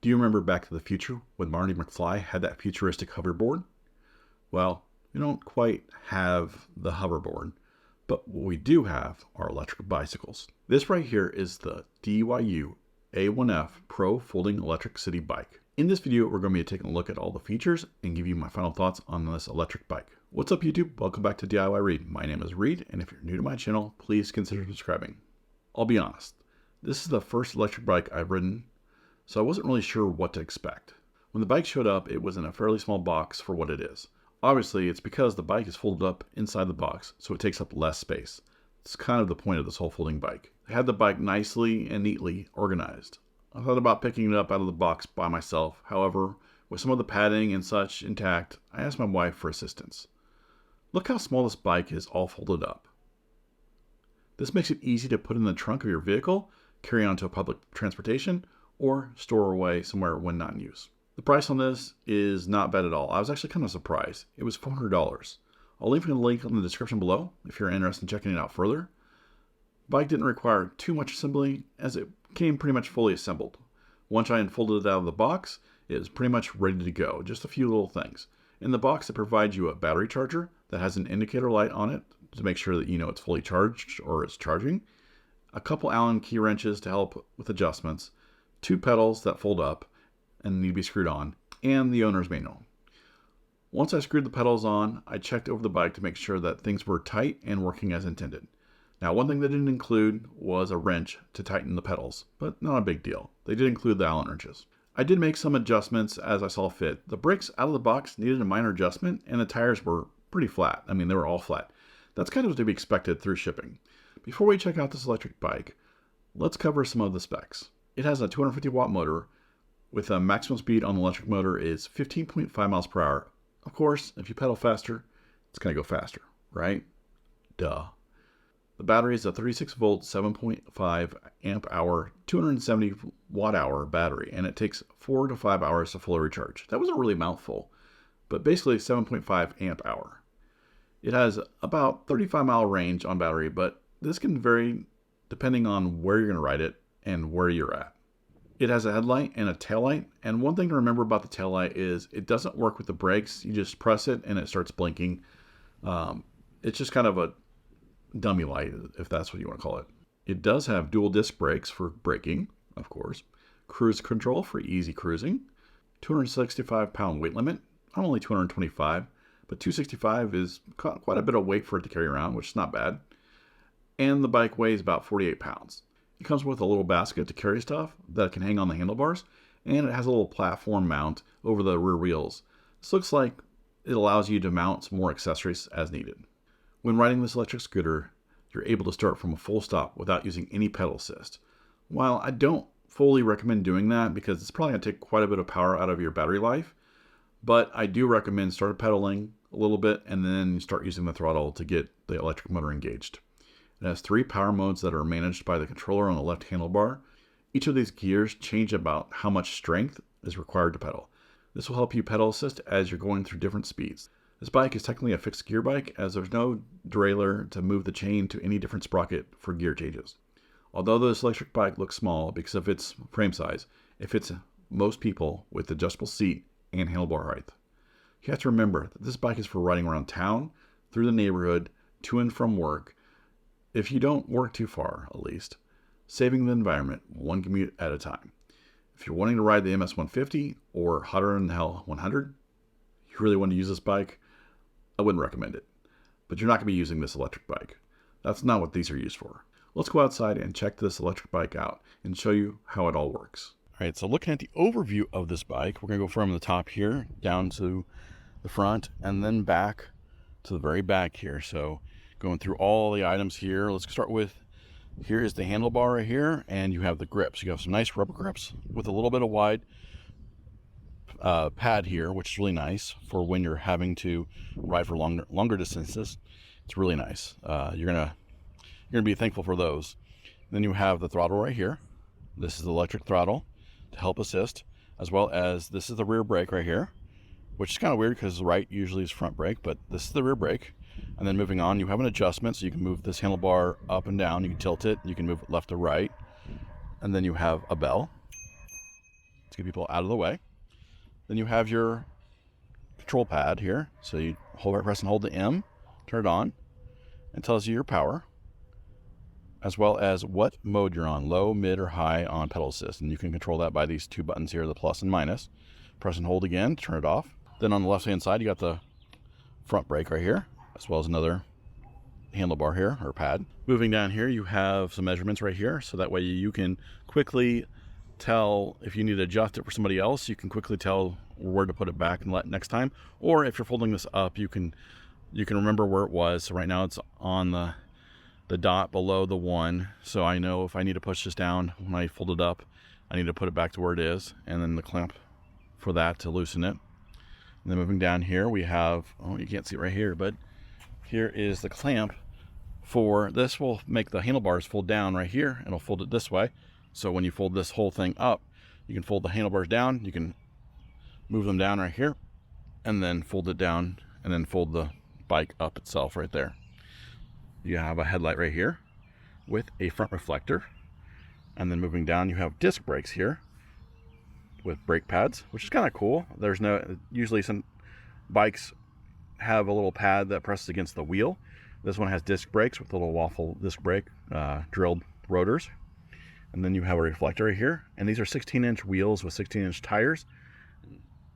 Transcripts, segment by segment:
Do you remember Back to the Future when Marty McFly had that futuristic hoverboard? Well, we don't quite have the hoverboard, but what we do have are electric bicycles. This right here is the DYU A1F Pro Folding Electric City Bike. In this video, we're going to be taking a look at all the features and give you my final thoughts on this electric bike. What's up YouTube? Welcome back to DIY Reed. My name is Reed, and if you're new to my channel, please consider subscribing. I'll be honest, this is the first electric bike I've ridden, so I wasn't really sure what to expect. When the bike showed up, it was in a fairly small box for what it is. Obviously, it's because the bike is folded up inside the box, so it takes up less space. It's kind of the point of this whole folding bike. I had the bike nicely and neatly organized. I thought about picking it up out of the box by myself. However, with some of the padding and such intact, I asked my wife for assistance. Look how small this bike is all folded up. This makes it easy to put in the trunk of your vehicle, carry onto public transportation, or store away somewhere when not in use. The price on this is not bad at all. I was actually kind of surprised. It was $400. I'll leave you a link in the description below if you're interested in checking it out further. The bike didn't require too much assembly as it came pretty much fully assembled. Once I unfolded it out of the box, it was pretty much ready to go. Just a few little things. In the box, it provides you a battery charger that has an indicator light on it to make sure that you know it's fully charged or it's charging. A couple Allen key wrenches to help with adjustments. 2 pedals that fold up and need to be screwed on, and the owner's manual. Once I screwed the pedals on, I checked over the bike to make sure that things were tight and working as intended. Now, one thing they didn't include was a wrench to tighten the pedals, but not a big deal. They did include the Allen wrenches. I did make some adjustments as I saw fit. The brakes out of the box needed a minor adjustment, and the tires were pretty flat. I mean, they were all flat. That's kind of to be expected through shipping. Before we check out this electric bike, let's cover some of the specs. It has a 250 watt motor with a maximum speed on the electric motor is 15.5 miles per hour. Of course, if you pedal faster, it's going to go faster, right? Duh. The battery is a 36 volt, 7.5 amp hour, 270 watt hour battery, and it takes 4 to 5 hours to fully recharge. That wasn't really a mouthful, but basically 7.5 amp hour. It has about 35-mile range on battery, but this can vary depending on where you're going to ride it and where you're at. It has a headlight and a taillight, and one thing to remember about the taillight is it doesn't work with the brakes. You just press it and it starts blinking. It's just kind of a dummy light, if that's what you want to call it. It does have dual disc brakes for braking, of course, cruise control for easy cruising, 265-pound weight limit. I'm only 225, but 265 is quite a bit of weight for it to carry around, which is not bad. And the bike weighs about 48 pounds. It comes with a little basket to carry stuff that can hang on the handlebars, and it has a little platform mount over the rear wheels. This looks like it allows you to mount some more accessories as needed. When riding this electric scooter, you're able to start from a full stop without using any pedal assist. While I don't fully recommend doing that because it's probably going to take quite a bit of power out of your battery life, but I do recommend start pedaling a little bit and then start using the throttle to get the electric motor engaged. It has 3 power modes that are managed by the controller on the left handlebar. Each of these gears change about how much strength is required to pedal. This will help you pedal assist as you're going through different speeds. This bike is technically a fixed gear bike as there's no derailleur to move the chain to any different sprocket for gear changes. Although this electric bike looks small because of its frame size, it fits most people with adjustable seat and handlebar height. You have to remember that this bike is for riding around town, through the neighborhood, to and from work, if you don't work too far, at least, saving the environment one commute at a time. If you're wanting to ride the MS-150 or hotter than hell 100, you really want to use this bike, I wouldn't recommend it. But you're not going to be using this electric bike. That's not what these are used for. Let's go outside and check this electric bike out and show you how it all works. All right, so looking at the overview of this bike, we're going to go from the top here down to the front and then back to the very back here. So going through all the items here, let's start with, here is the handlebar right here, and you have the grips. You have some nice rubber grips with a little bit of wide pad here, which is really nice for when you're having to ride for longer distances. It's really nice. You're gonna be thankful for those. Then you have the throttle right here. This is the electric throttle to help assist, as well as this is the rear brake right here, which is kind of weird because the right usually is front brake, but this is the rear brake. And then moving on, you have an adjustment, so you can move this handlebar up and down. You can tilt it, you can move it left to right. And then you have a bell. It's keep people out of the way. Then you have your control pad here. So you press and hold the M, turn it on, and it tells you your power, as well as what mode you're on, low, mid, or high on pedal assist. And you can control that by these two buttons here, the plus and minus. Press and hold again to turn it off. Then on the left-hand side, you got the front brake right here, as well as another handlebar here, or pad. Moving down here, you have some measurements right here, so that way you can quickly tell if you need to adjust it for somebody else. You can quickly tell where to put it back and let next time. Or if you're folding this up, you can remember where it was. So right now it's on the dot below the 1, so I know if I need to push this down when I fold it up, I need to put it back to where it is, and then the clamp for that to loosen it. And then moving down here, we have, oh, you can't see it right here, but here is the clamp for this. Will make the handlebars fold down right here, and it'll fold it this way. So when you fold this whole thing up, you can fold the handlebars down, you can move them down right here, and then fold it down, and then fold the bike up itself right there. You have a headlight right here with a front reflector. And then moving down, you have disc brakes here with brake pads, which is kind of cool. There's no, usually some bikes have a little pad that presses against the wheel. This one has disc brakes with a little waffle disc brake, drilled rotors. And then you have a reflector right here. And these are 16-inch wheels with 16-inch tires.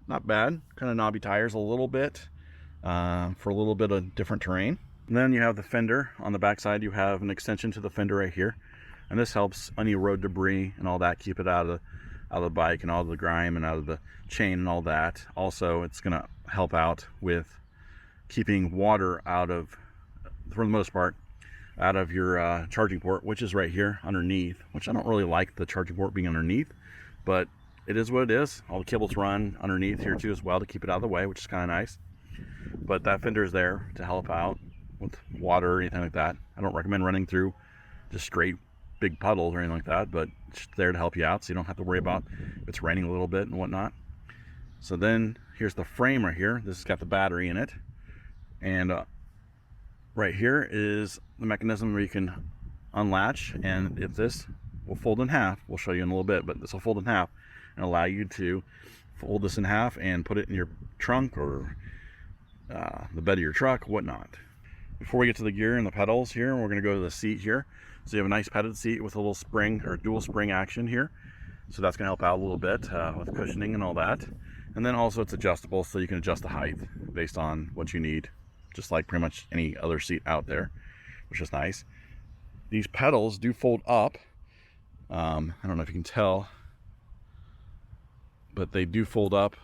Not bad, kind of knobby tires a little bit for a little bit of different terrain. And then you have the fender. On the back side, you have an extension to the fender right here. And this helps any road debris and all that, keep it out of the bike and all of the grime and out of the chain and all that. Also, it's going to help out with keeping water out of, for the most part, out of your charging port, which is right here underneath, which I don't really like the charging port being underneath, but it is what it is. All the cables run underneath here too as well to keep it out of the way, which is kind of nice. But that fender is there to help out with water or anything like that. I don't recommend running through just straight big puddles or anything like that, but it's there to help you out so you don't have to worry about if it's raining a little bit and whatnot. So then here's the frame right here. This has got the battery in it, and right here is the mechanism where you can unlatch, and if this will fold in half, we'll show you in a little bit, but this will fold in half and allow you to fold this in half and put it in your trunk or the bed of your truck, whatnot. Before we get to the gear and the pedals here, we're going to go to the seat here. So you have a nice padded seat with a little spring or dual spring action here. So that's going to help out a little bit with cushioning and all that. And then also it's adjustable, so you can adjust the height based on what you need, just like pretty much any other seat out there, which is nice. These pedals do fold up. I don't know if you can tell, but they do fold up.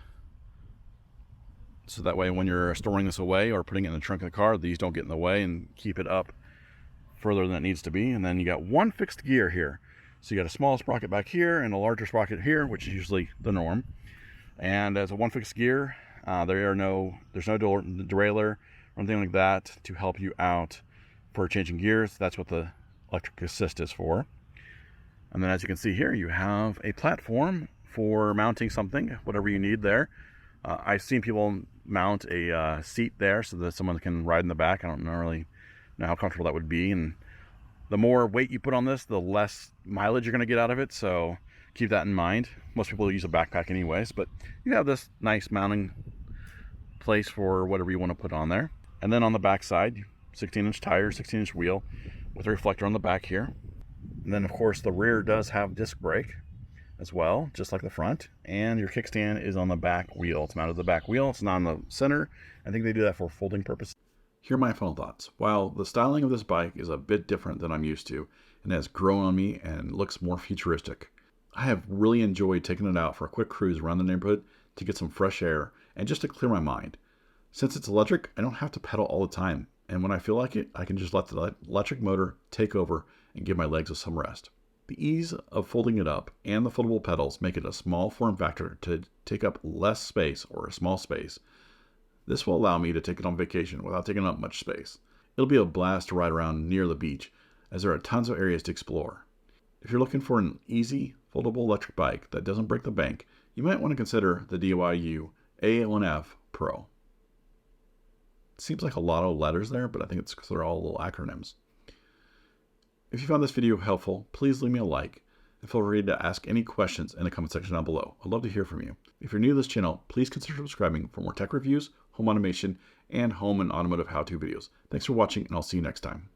So that way when you're storing this away or putting it in the trunk of the car, these don't get in the way and keep it up further than it needs to be. And then you got one fixed gear here. So you got a small sprocket back here and a larger sprocket here, which is usually the norm. And as a one fixed gear, there's no derailleur or anything like that to help you out for changing gears. That's what the electric assist is for. And then as you can see here, you have a platform for mounting something, whatever you need there. I've seen people mount a seat there so that someone can ride in the back. I don't really know how comfortable that would be. And the more weight you put on this, the less mileage you're going to get out of it. So keep that in mind. Most people use a backpack anyways, but you have this nice mounting place for whatever you want to put on there. And then on the back side, 16-inch tire, 16-inch wheel with a reflector on the back here. And then of course the rear does have disc brake as well, just like the front. And your kickstand is on the back wheel. It's mounted to the back wheel. It's not in the center. I think they do that for folding purposes. Here are my final thoughts. While the styling of this bike is a bit different than I'm used to and has grown on me and looks more futuristic, I have really enjoyed taking it out for a quick cruise around the neighborhood to get some fresh air and just to clear my mind. Since it's electric, I don't have to pedal all the time, and when I feel like it, I can just let the electric motor take over and give my legs some rest. The ease of folding it up and the foldable pedals make it a small form factor to take up less space or a small space. This will allow me to take it on vacation without taking up much space. It'll be a blast to ride around near the beach, as there are tons of areas to explore. If you're looking for an easy, foldable electric bike that doesn't break the bank, you might want to consider the DYU AF1 Pro. It seems like a lot of letters there, but I think it's because they're all little acronyms. If you found this video helpful, please leave me a like. and feel free to ask any questions in the comment section down below. I'd love to hear from you. If you're new to this channel, please consider subscribing for more tech reviews, home automation, and home and automotive how-to videos. Thanks for watching, and I'll see you next time.